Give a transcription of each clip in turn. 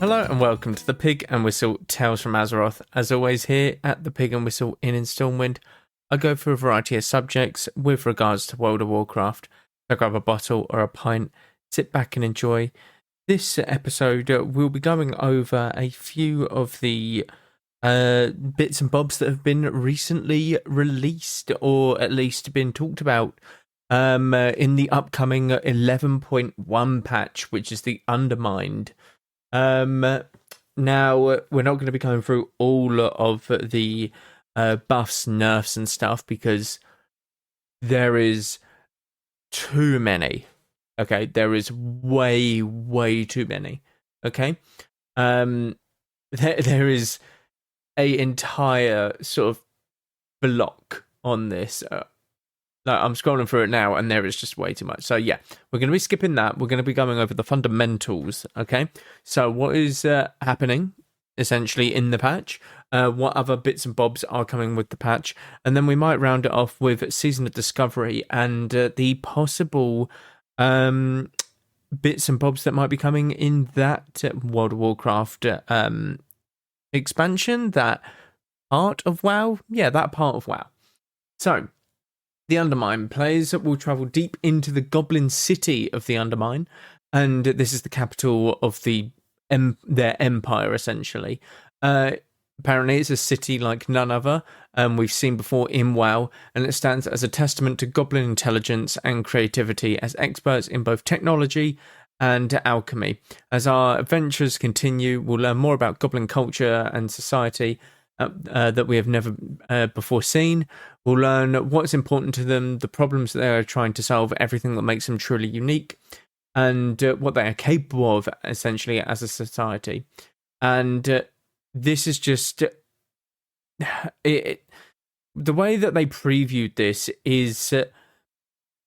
Hello and welcome to the Pig and Whistle Tales from Azeroth. As always, here at the Pig and Whistle in Stormwind, I go through a variety of subjects with regards to World of Warcraft. I grab a bottle or a pint, sit back and enjoy. This episode, we'll be going over a few of the bits and bobs that have been recently released, or at least been talked about in the upcoming 11.1 patch, which is the Undermined. Now, we're not going to be going through all of the buffs, nerfs and stuff because there is too many. Okay, there is way too many. Okay, there is a entire sort of block on this. I'm scrolling through it now, and there is just way too much. So yeah, we're going to be skipping that. We're going to be going over the fundamentals, okay? So what is happening, essentially, in the patch? What other bits and bobs are coming with the patch? And then we might round it off with Season of Discovery and the possible bits and bobs that might be coming in that World of Warcraft expansion, that part of WoW. Yeah, that part of WoW. So, the Undermine players will travel deep into the Goblin city of the Undermine, and this is the capital of their empire, essentially. Apparently, it's a city like none other, we've seen before in WoW, and it stands as a testament to Goblin intelligence and creativity as experts in both technology and alchemy. As our adventures continue, we'll learn more about Goblin culture and society that we have never before seen. We'll learn what's important to them, the problems that they are trying to solve, everything that makes them truly unique, and what they are capable of, essentially, as a society. And this is just... the way that they previewed this is...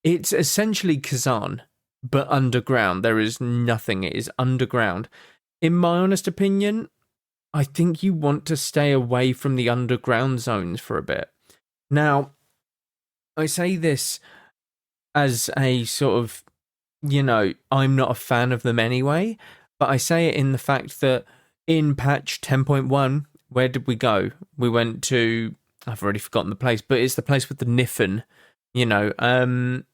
it's essentially Kazan, but underground. There is nothing. It is underground. In my honest opinion, I think you want to stay away from the underground zones for a bit. Now, I say this as a sort of, I'm not a fan of them anyway, but I say it in the fact that in patch 10.1, where did we go? We went to, I've already forgotten the place, but it's the place with the Niffen, and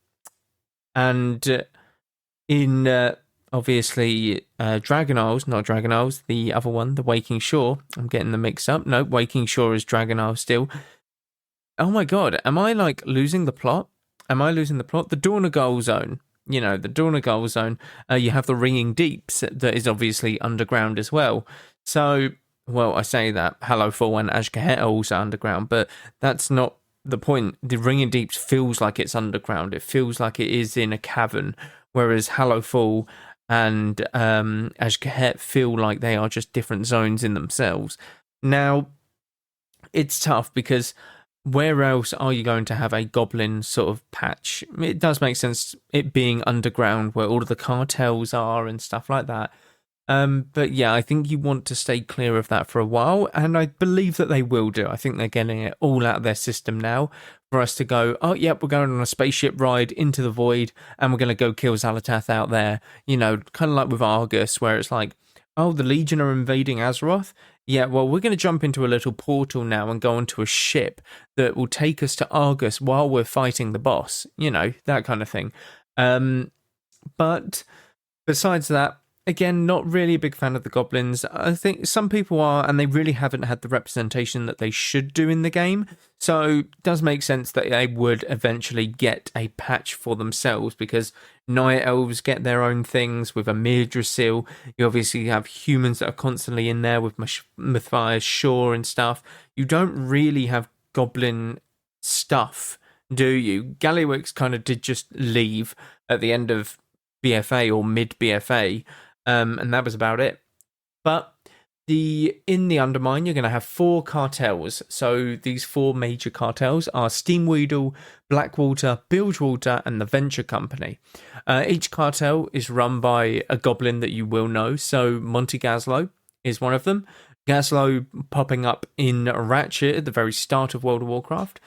in... obviously, Dragon Isles, not Dragon Isles, the other one, the Waking Shore. I'm getting them mixed up. No, Waking Shore is Dragon Isles still. Oh my god, am I losing the plot? The Dornagal Zone. The Dornagal Zone, you have the Ringing Deeps that is obviously underground as well. So, well, I say that Hallowfall and Ashkahet are also underground, but that's not the point. The Ringing Deeps feels like it's underground. It feels like it is in a cavern, whereas Hallowfall and Ashkahet feel like they are just different zones in themselves. Now, it's tough because where else are you going to have a Goblin sort of patch? It does make sense, it being underground where all of the cartels are and stuff like that. But yeah, I think you want to stay clear of that for a while, and I believe that they will do. I think they're getting it all out of their system now for us to go, oh, yep, we're going on a spaceship ride into the void, and we're going to go kill Xal'atath out there. Kind of like with Argus, where it's like, oh, the Legion are invading Azeroth? Yeah, well, we're going to jump into a little portal now and go onto a ship that will take us to Argus while we're fighting the boss. That kind of thing. But besides that, again, not really a big fan of the Goblins. I think some people are, and they really haven't had the representation that they should do in the game. So it does make sense that they would eventually get a patch for themselves, because Night Elves get their own things with a Mirdrasil. You obviously have humans that are constantly in there with Matthias Shaw and stuff. You don't really have Goblin stuff, do you? Gallywix kind of did just leave at the end of BFA or mid-BFA, and that was about it. But in the Undermine, you're going to have 4 cartels. So these 4 major cartels are Steamweedle, Blackwater, Bilgewater, and the Venture Company. Each cartel is run by a goblin that you will know. So Monty Gaslow is one of them. Gaslow popping up in Ratchet at the very start of World of Warcraft.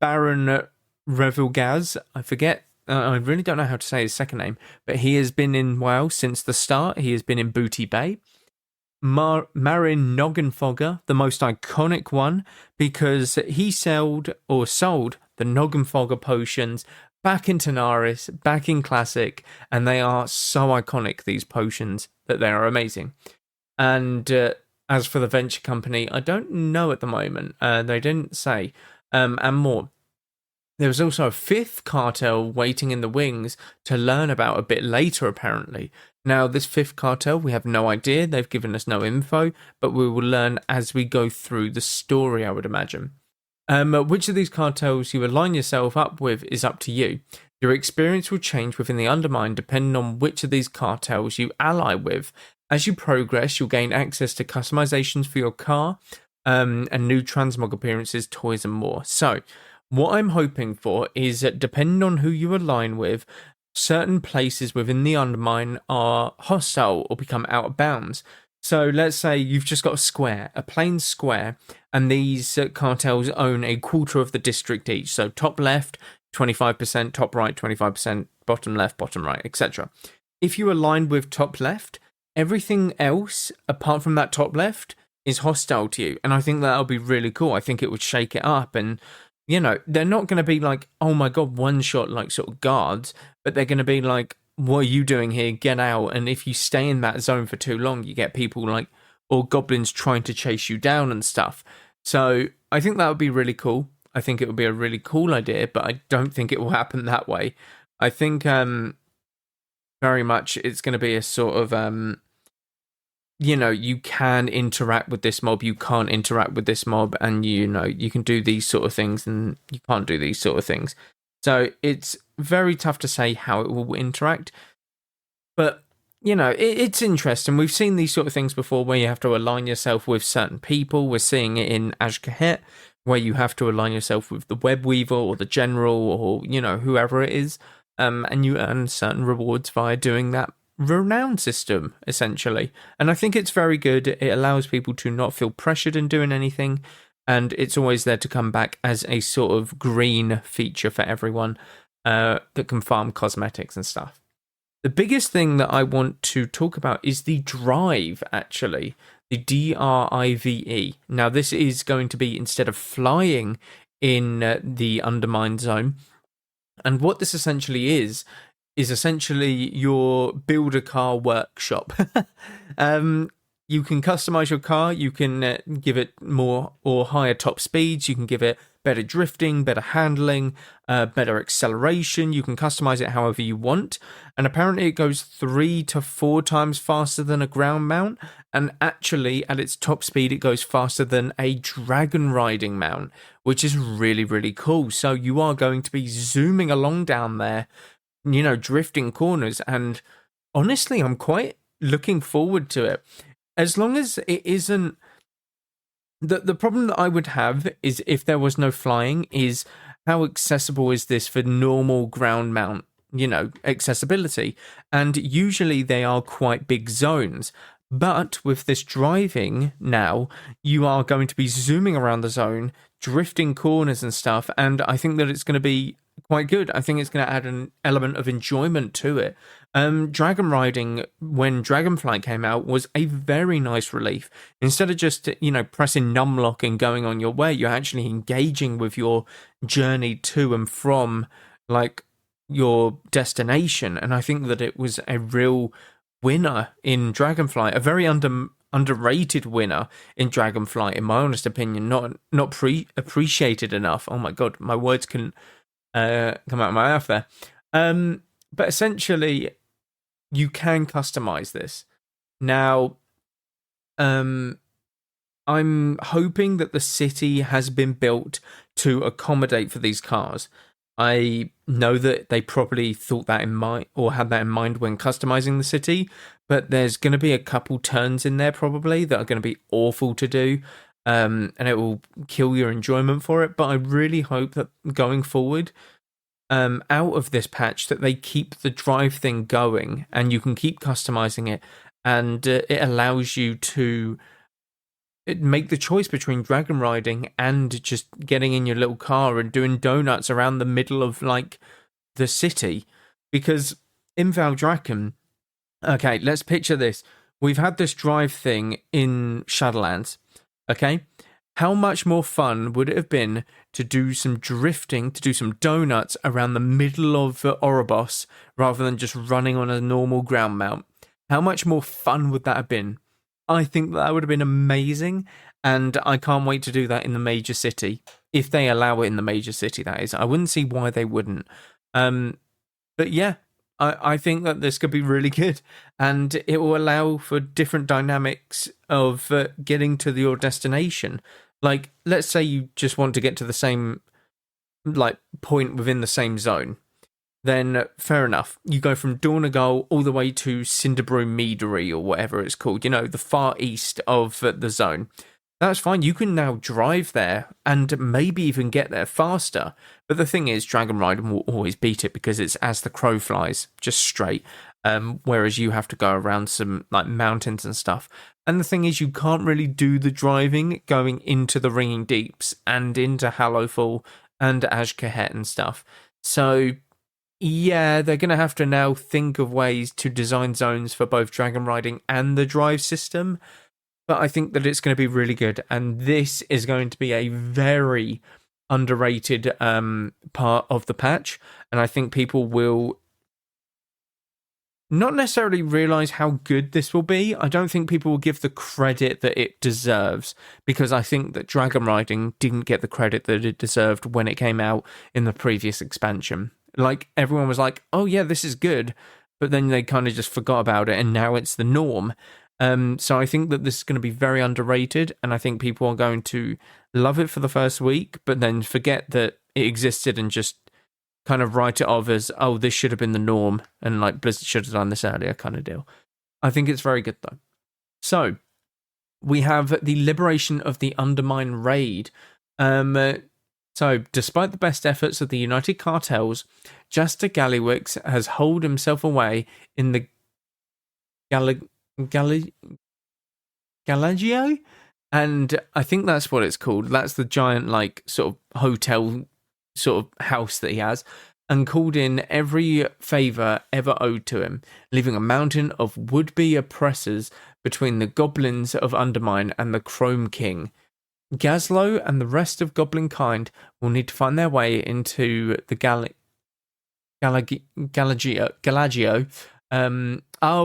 Baron Revilgaz, I forget. I really don't know how to say his second name, but he has been in WoW since the start. He has been in Booty Bay. Marin Noggenfogger, the most iconic one, because he sold the Noggenfogger potions back in Tanaris, back in Classic, and they are so iconic, these potions, that they are amazing. And as for the venture company, I don't know at the moment. They didn't say. And more. There was also a fifth cartel waiting in the wings to learn about a bit later, apparently. Now, this fifth cartel, we have no idea. They've given us no info, but we will learn as we go through the story, I would imagine. Which of these cartels you align yourself up with is up to you. Your experience will change within the Undermined depending on which of these cartels you ally with. As you progress, you'll gain access to customizations for your car, and new transmog appearances, toys, and more. So, what I'm hoping for is that depending on who you align with, certain places within the Undermine are hostile or become out of bounds. So let's say you've just got a square, a plain square, and these cartels own a quarter of the district each. So top left, 25%, top right, 25%, bottom left, bottom right, etc. If you align with top left, everything else apart from that top left is hostile to you. And I think that'll be really cool. I think it would shake it up. And, you know, they're not going to be like, oh my God, one shot like sort of guards, but they're going to be like, what are you doing here? Get out. And if you stay in that zone for too long, you get people like, or goblins trying to chase you down and stuff. So I think that would be really cool. I think it would be a really cool idea, but I don't think it will happen that way. I think very much it's going to be a sort of, you know, you can interact with this mob, you can't interact with this mob, and you know, you can do these sort of things and you can't do these sort of things. So it's very tough to say how it will interact. But, you know, it's interesting. We've seen these sort of things before where you have to align yourself with certain people. We're seeing it in Ashkahet, where you have to align yourself with the web weaver or the general or, you know, whoever it is. And you earn certain rewards via doing that renown system, essentially. And I think it's very good. It allows people to not feel pressured in doing anything. And it's always there to come back as a sort of green feature for everyone that can farm cosmetics and stuff. The biggest thing that I want to talk about is the drive, actually. The DRIVE. Now, this is going to be instead of flying in the Undermined zone. And what this essentially is essentially your build a car workshop. You can customize your car, you can give it more or higher top speeds, you can give it better drifting, better handling, better acceleration, you can customize it however you want, and apparently it goes 3 to 4 times faster than a ground mount, and actually at its top speed it goes faster than a dragon riding mount, which is really, really cool. So you are going to be zooming along down there, you know, drifting corners, and honestly I'm quite looking forward to it. As long as it isn't... The problem that I would have is if there was no flying is how accessible is this for normal ground mount, you know, accessibility. And usually they are quite big zones. But with this driving now, you are going to be zooming around the zone, drifting corners and stuff. And I think that it's going to be quite good. I think it's going to add an element of enjoyment to it. Dragon riding, when Dragonflight came out, was a very nice relief. Instead of just, you know, pressing numlock and going on your way, you're actually engaging with your journey to and from, like, your destination. And I think that it was a real winner in Dragonflight, a very underrated winner in Dragonflight, in my honest opinion, not appreciated enough. Oh my God, my words couldn't come out of my mouth there. But essentially, you can customize this. Now, I'm hoping that the city has been built to accommodate for these cars. I know that they probably thought that in mind or had that in mind when customizing the city, but there's going to be a couple turns in there probably that are going to be awful to do, and it will kill your enjoyment for it. But I really hope that going forward, out of this patch, that they keep the drive thing going and you can keep customizing it, and it allows you to make the choice between dragon riding and just getting in your little car and doing donuts around the middle of, like, the city. Because in Valdrakken, okay, let's picture this. we've had this drive thing in Shadowlands, okay? How much more fun would it have been to do some drifting, to do some donuts around the middle of Oribos rather than just running on a normal ground mount? How much more fun would that have been? I think that would have been amazing, and I can't wait to do that in the major city. If they allow it in the major city, that is. I wouldn't see why they wouldn't. But yeah, I think that this could be really good, and it will allow for different dynamics of getting to your destination. Like, let's say you just want to get to the same point within the same zone. Then fair enough. You go from Dornagal all the way to Cinderbrew Meadery or whatever it's called, the far east of the zone. That's fine. You can now drive there and maybe even get there faster. But the thing is, Dragon Riding will always beat it because it's as the crow flies, just straight. Whereas you have to go around some mountains and stuff. And the thing is, you can't really do the driving going into the Ringing Deeps and into Hallowfall and Azj-Kahet and stuff. So yeah, they're going to have to now think of ways to design zones for both Dragon Riding and the drive system. But I think that it's going to be really good. And this is going to be a very underrated part of the patch. And I think people will not necessarily realise how good this will be. I don't think people will give the credit that it deserves. Because I think that Dragon Riding didn't get the credit that it deserved when it came out in the previous expansion. Like, everyone was like, oh yeah, this is good. But then they kind of just forgot about it. And now it's the norm. So I think that this is going to be very underrated, and I think people are going to love it for the first week, but then forget that it existed and just kind of write it off as, oh, this should have been the norm, and Blizzard should have done this earlier kind of deal. I think it's very good though. So we have the Liberation of the Undermine raid. So despite the best efforts of the United Cartels, Jastor Gallywix has holed himself away in the Gallagio? And I think that's what it's called. That's the giant, sort of hotel sort of house that he has, and called in every favour ever owed to him, leaving a mountain of would-be oppressors between the goblins of Undermine and the Chrome King. Gazlo and the rest of goblin kind will need to find their way into the Gallagio.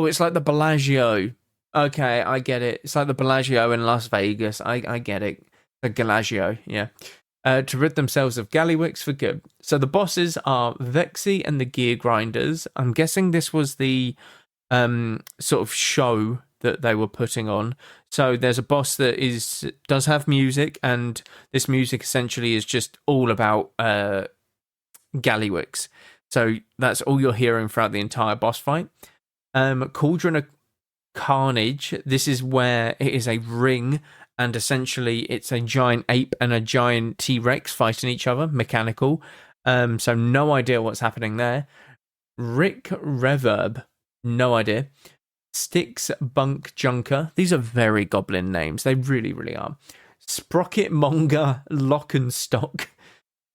It's like the Bellagio. Okay, I get it. It's like the Bellagio in Las Vegas. I get it. The Gallagio, yeah. To rid themselves of Gallywix for good. So the bosses are Vexy and the Gear Grinders. I'm guessing this was the sort of show that they were putting on. So there's a boss that does have music, and this music essentially is just all about Gallywix. So that's all you're hearing throughout the entire boss fight. Cauldron of Carnage. This is where it is a ring, and essentially it's a giant ape and a giant T-Rex fighting each other, mechanical. So no idea what's happening there. Rick Reverb, no idea. Styx Bunk Junker. These are very goblin names. They really, really are. Sprocket Monger Lock and Stock.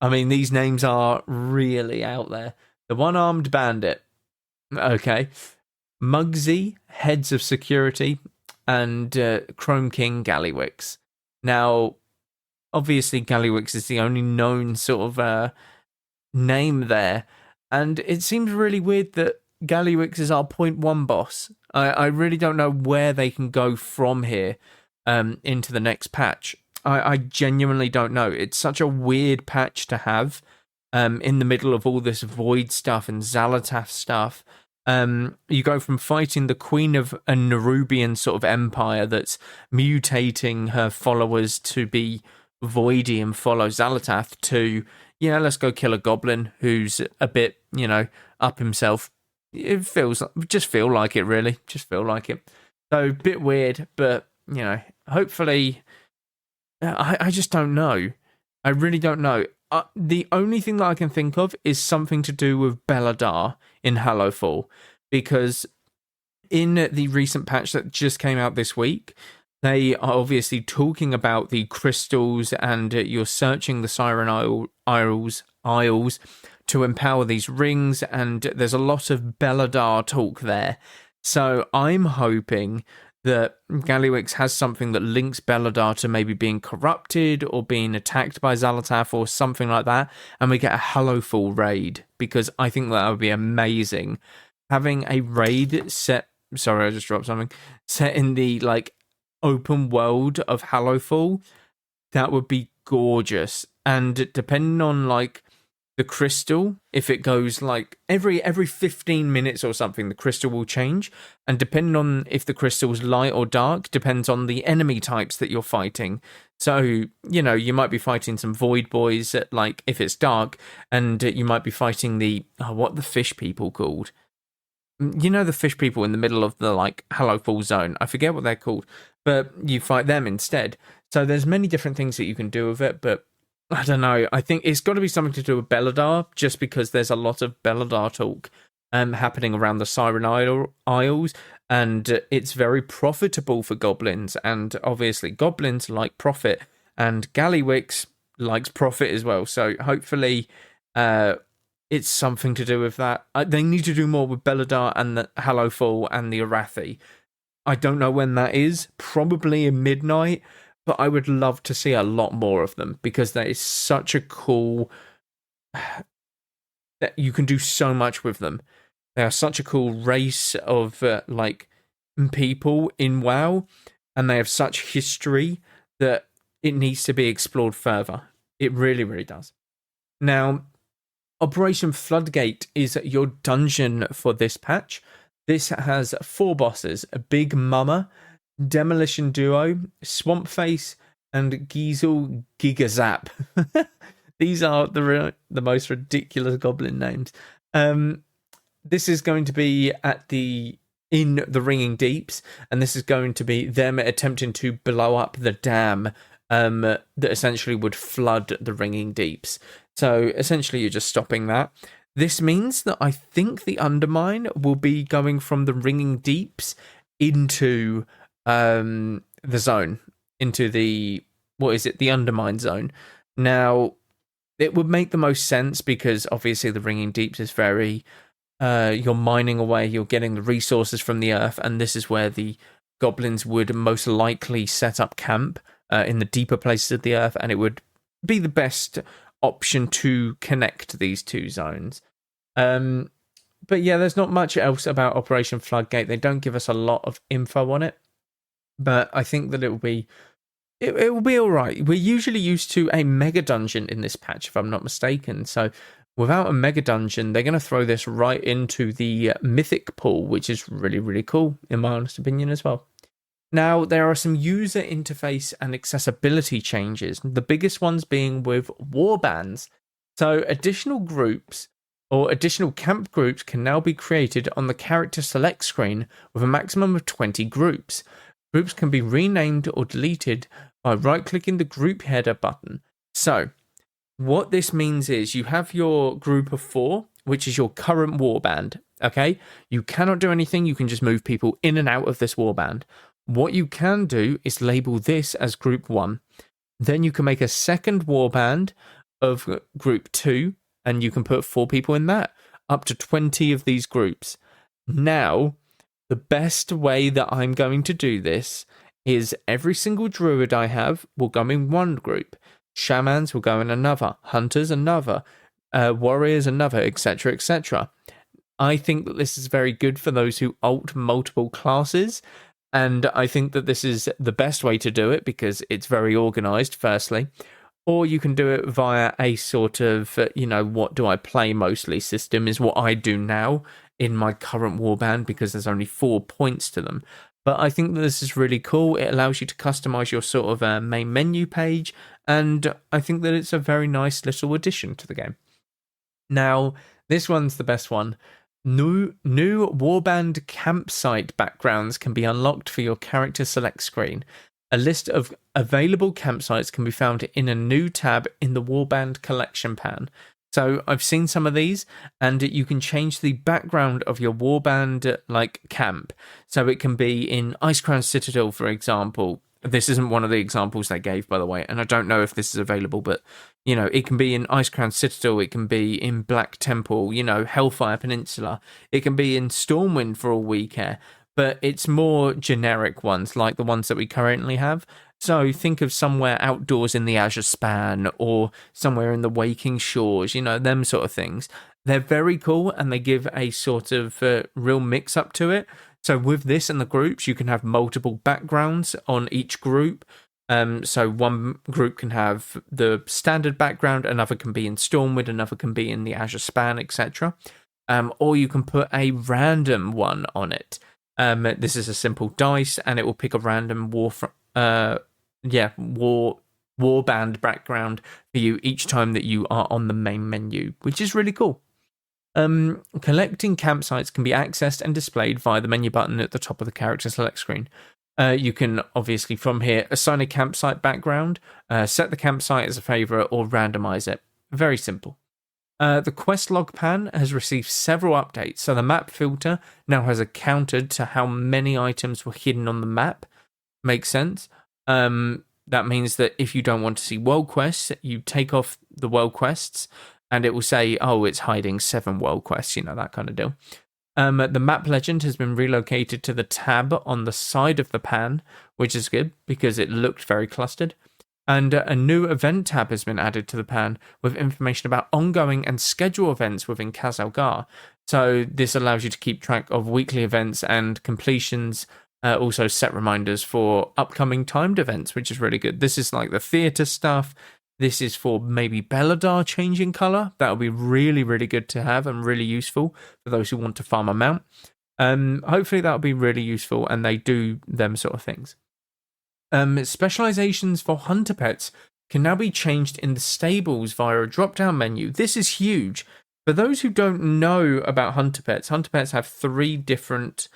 I mean, these names are really out there. The One-Armed Bandit. Okay. Mugsy, Heads of Security, and Chrome King Gallywix. Now, obviously, Gallywix is the only known sort of name there. And it seems really weird that Gallywix is our point 1 boss. I really don't know where they can go from here into the next patch. I genuinely don't know. It's such a weird patch to have in the middle of all this Void stuff and Xalatath stuff. You go from fighting the queen of a Nerubian sort of empire that's mutating her followers to be voidy and follow Xalatath to, let's go kill a goblin who's a bit, up himself. It just feel like it, really. Just feel like it. So, a bit weird, but, hopefully, I just don't know. I really don't know. The only thing that I can think of is something to do with Beladar in Hallowfall, because in the recent patch that just came out this week, they are obviously talking about the crystals, and you're searching the Siren Isles to empower these rings, and there's a lot of Beladar talk there. So I'm hoping that Gallywix has something that links Beladar to maybe being corrupted or being attacked by Xal'atath or something like that, and we get a Hallowfall raid, because I think that would be amazing. Having a raid set, sorry, I just dropped something, set in the, like, open world of Hallowfall, that would be gorgeous. And depending on, like, the crystal, if it goes like every 15 minutes or something, the crystal will change, and depending on if the crystal's light or dark depends on the enemy types that you're fighting. So, you know, you might be fighting some void boys at, like, if it's dark, and you might be fighting the what the fish people called, you know, the fish people in the middle of the, like, Hallowfall zone. I forget what they're called, but you fight them instead. So there's many different things that you can do with it, but I don't know. I think it's got to be something to do with Beladar, just because there's a lot of Beladar talk happening around the Siren Isles, and it's very profitable for goblins, and obviously goblins like profit, and Gallywix likes profit as well. So hopefully it's something to do with that. They need to do more with Beladar and the Hallowfall and the Arathi. I don't know when that is, probably in midnight, but I would love to see a lot more of them, because that is such a cool... that you can do so much with them. They are such a cool race of, like, people in WoW, and they have such history that it needs to be explored further. It really, really does. Now, Operation Floodgate is your dungeon for this patch. This has 4 bosses: a Big Mama, Demolition Duo, Swamp Face, and Giesel Gigazap. These are the most ridiculous goblin names. This is going to be in the Ringing Deeps, and this is going to be them attempting to blow up the dam that essentially would flood the Ringing Deeps. So essentially you're just stopping that. This means that I think the Undermine will be going from the Ringing Deeps into the zone, into the Undermined zone. Now, it would make the most sense, because obviously the Ringing Deeps is very you're mining away, you're getting the resources from the earth, and this is where the goblins would most likely set up camp in the deeper places of the earth, and it would be the best option to connect these two zones. But yeah, there's not much else about Operation Floodgate. They don't give us a lot of info on it, but I think that it will be all right. We're usually used to a mega dungeon in this patch, if I'm not mistaken. So without a mega dungeon, they're going to throw this right into the mythic pool, which is really, really cool, in my honest opinion as well. Now, there are some user interface and accessibility changes, the biggest ones being with warbands. So additional groups or additional camp groups can now be created on the character select screen with a maximum of 20 groups. Groups can be renamed or deleted by right-clicking the group header button. So, what this means is you have your group of 4, which is your current warband, okay? You cannot do anything, you can just move people in and out of this warband. What you can do is label this as group 1. Then you can make a second warband of group 2, and you can put 4 people in that, up to 20 of these groups. Now, the best way that I'm going to do this is every single druid I have will go in one group, shamans will go in another, hunters another, warriors another, etc., etc. I think that this is very good for those who ult multiple classes, and I think that this is the best way to do it because it's very organized, firstly. Or you can do it via a sort of, what do I play mostly system is what I do now in my current warband, because there's only 4 points to them. But I think that this is really cool. It allows you to customize your sort of main menu page, and I think that it's a very nice little addition to the game. Now, this one's the best one. New warband campsite backgrounds can be unlocked for your character select screen. A list of available campsites can be found in a new tab in the warband collection pan. So I've seen some of these, and you can change the background of your warband camp. So it can be in Icecrown Citadel, for example. This isn't one of the examples they gave, by the way, and I don't know if this is available, but it can be in Icecrown Citadel, it can be in Black Temple, Hellfire Peninsula, it can be in Stormwind for all we care. but it's more generic ones like the ones that we currently have. So think of somewhere outdoors in the Azure Span or somewhere in the Waking Shores, them sort of things. They're very cool and they give a sort of real mix up to it. So with this and the groups, you can have multiple backgrounds on each group. So one group can have the standard background, another can be in Stormwind, another can be in the Azure Span, etc. Or you can put a random one on it. This is a simple dice, and it will pick a random warband background for you each time that you are on the main menu, which is really cool. Collecting campsites can be accessed and displayed via the menu button at the top of the character select screen. You can obviously from here assign a campsite background, set the campsite as a favorite, or randomize it. Very simple. The quest log pan has received several updates, so the map filter now has a counter to how many items were hidden on the map. Makes sense. That means that if you don't want to see world quests, you take off the world quests, and it will say, oh, it's hiding 7 world quests, that kind of deal. The map legend has been relocated to the tab on the side of the pan, which is good because it looked very clustered. And a new event tab has been added to the pan with information about ongoing and schedule events within Khazalgar. So this allows you to keep track of weekly events and completions, also set reminders for upcoming timed events, which is really good. This is like the theatre stuff. This is for maybe Belladar changing colour. That'll be really, really good to have and really useful for those who want to farm a mount. Hopefully that'll be really useful and they do them sort of things. Specializations for hunter pets can now be changed in the stables via a drop-down menu. This is huge. For those who don't know about hunter pets have 3 different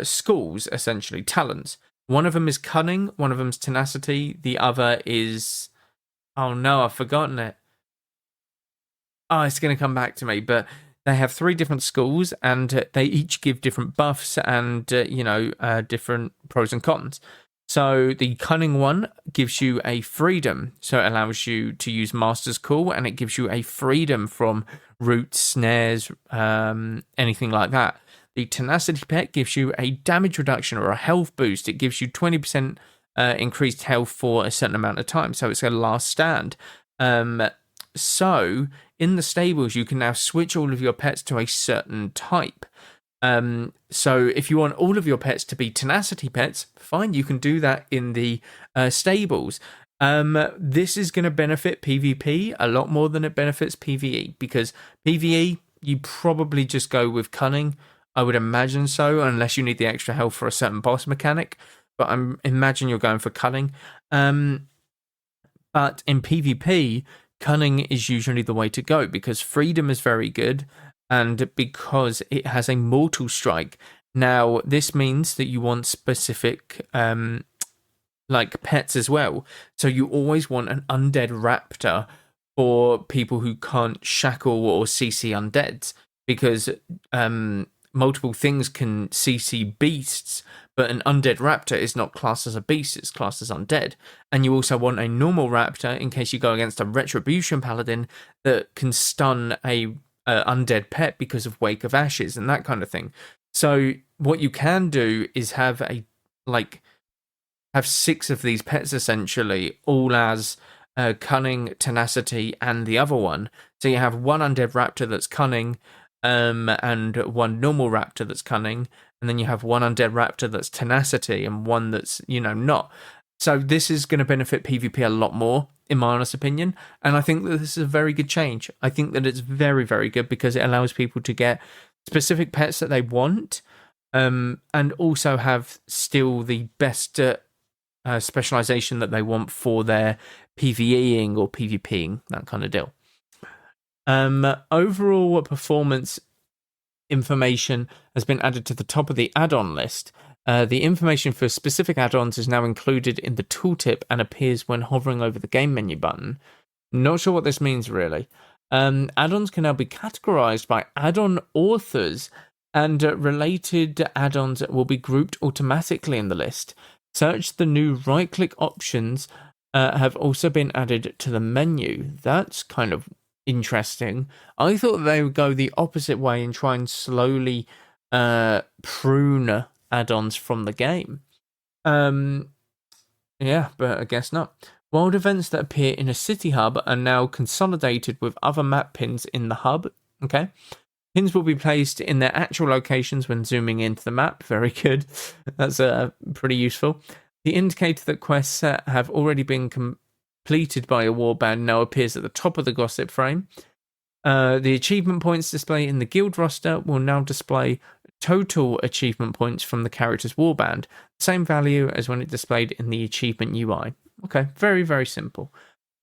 schools, essentially, talents. One of them is cunning, one of them is tenacity, the other is... Oh no, I've forgotten it. Oh, it's going to come back to me, but they have 3 different schools and they each give different buffs and, different pros and cons. So the cunning one gives you a freedom. So it allows you to use Master's Call and it gives you a freedom from roots, snares, anything like that. The tenacity pet gives you a damage reduction or a health boost. It gives you 20% increased health for a certain amount of time. So it's a last stand. So in the stables, you can now switch all of your pets to a certain type. So if you want all of your pets to be tenacity pets, fine, you can do that in the stables. This is going to benefit PvP a lot more than it benefits PvE, because PvE, you probably just go with cunning. I would imagine so, unless you need the extra health for a certain boss mechanic. But I imagine you're going for cunning. But in PvP, cunning is usually the way to go because freedom is very good and because it has a mortal strike. Now, this means that you want specific pets as well. So you always want an undead raptor for people who can't shackle or CC undeads because multiple things can CC beasts, but an undead raptor is not classed as a beast, it's classed as undead. And you also want a normal raptor in case you go against a retribution paladin that can stun a undead pet because of Wake of Ashes and that kind of thing. So what you can do is have 6 of these pets essentially, all as cunning, tenacity, and the other one. So you have one undead raptor that's cunning, and one normal raptor that's cunning, and then you have one undead raptor that's tenacity and one that's, not. So this is going to benefit PvP a lot more, in my honest opinion, and I think that this is a very good change. I think that it's very, very good because it allows people to get specific pets that they want, and also have still the best specialization that they want for their PvEing or PvPing, that kind of deal. Overall performance information has been added to the top of the add-on list. The information for specific add-ons is now included in the tooltip and appears when hovering over the game menu button. Not sure what this means really. Add-ons can now be categorized by add-on authors, and related add-ons will be grouped automatically in the list. Search the new right-click options have also been added to the menu. That's kind of interesting. I thought they would go the opposite way and try and slowly prune add-ons from the game. Yeah, but I guess not. World events that appear in a city hub are now consolidated with other map pins in the hub. Okay. Pins will be placed in their actual locations when zooming into the map. Very good. That's pretty useful. The indicator that quests have already been completed by a warband now appears at the top of the gossip frame. The achievement points display in the guild roster will now display total achievement points from the character's warband, same value as when it displayed in the achievement UI. Okay, very, very simple.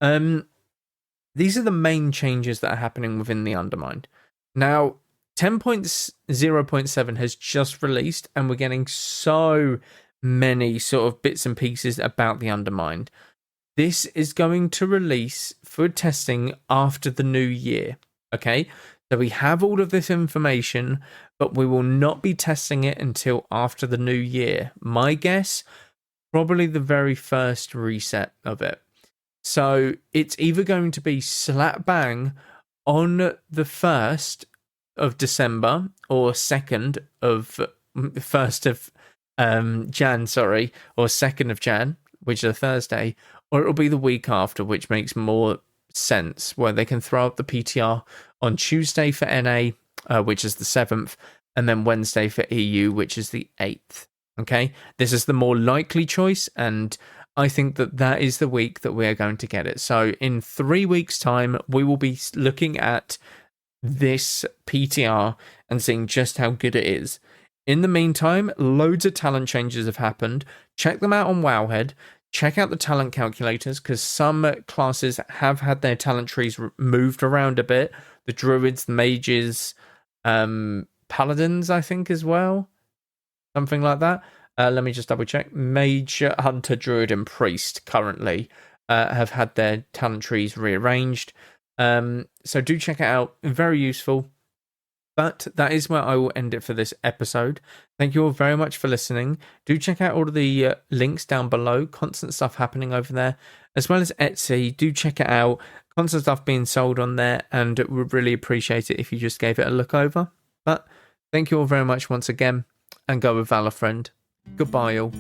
These are the main changes that are happening within the Undermined. Now, 10.0.7 has just released, and we're getting so many sort of bits and pieces about the Undermined. This is going to release for testing after the new year, okay? So we have all of this information, but we will not be testing it until after the new year. My guess, probably the very first reset of it. So it's either going to be slap bang on the 1st of December or 1st of Jan, or 2nd of Jan, which is a Thursday, or it'll be the week after, which makes more sense, where they can throw up the PTR on Tuesday for NA, which is the 7th, and then Wednesday for EU, which is the 8th. Okay, this is the more likely choice, and I think that is the week that we are going to get it. So in 3 weeks' time, we will be looking at this PTR and seeing just how good it is. In the meantime, loads of talent changes have happened. Check them out on Wowhead. Check out the talent calculators, because some classes have had their talent trees moved around a bit. The druids, the mages, paladins, I think, as well. Something like that. Let me just double check. Mage, hunter, druid, and priest currently have had their talent trees rearranged. So do check it out. Very useful. But that is where I will end it for this episode. Thank you all very much for listening. Do check out all of the links down below. Constant stuff happening over there, as well as Etsy. Do check it out. Constant stuff being sold on there, and would really appreciate it if you just gave it a look over. But thank you all very much once again, and go with Valor, friend. Goodbye, all.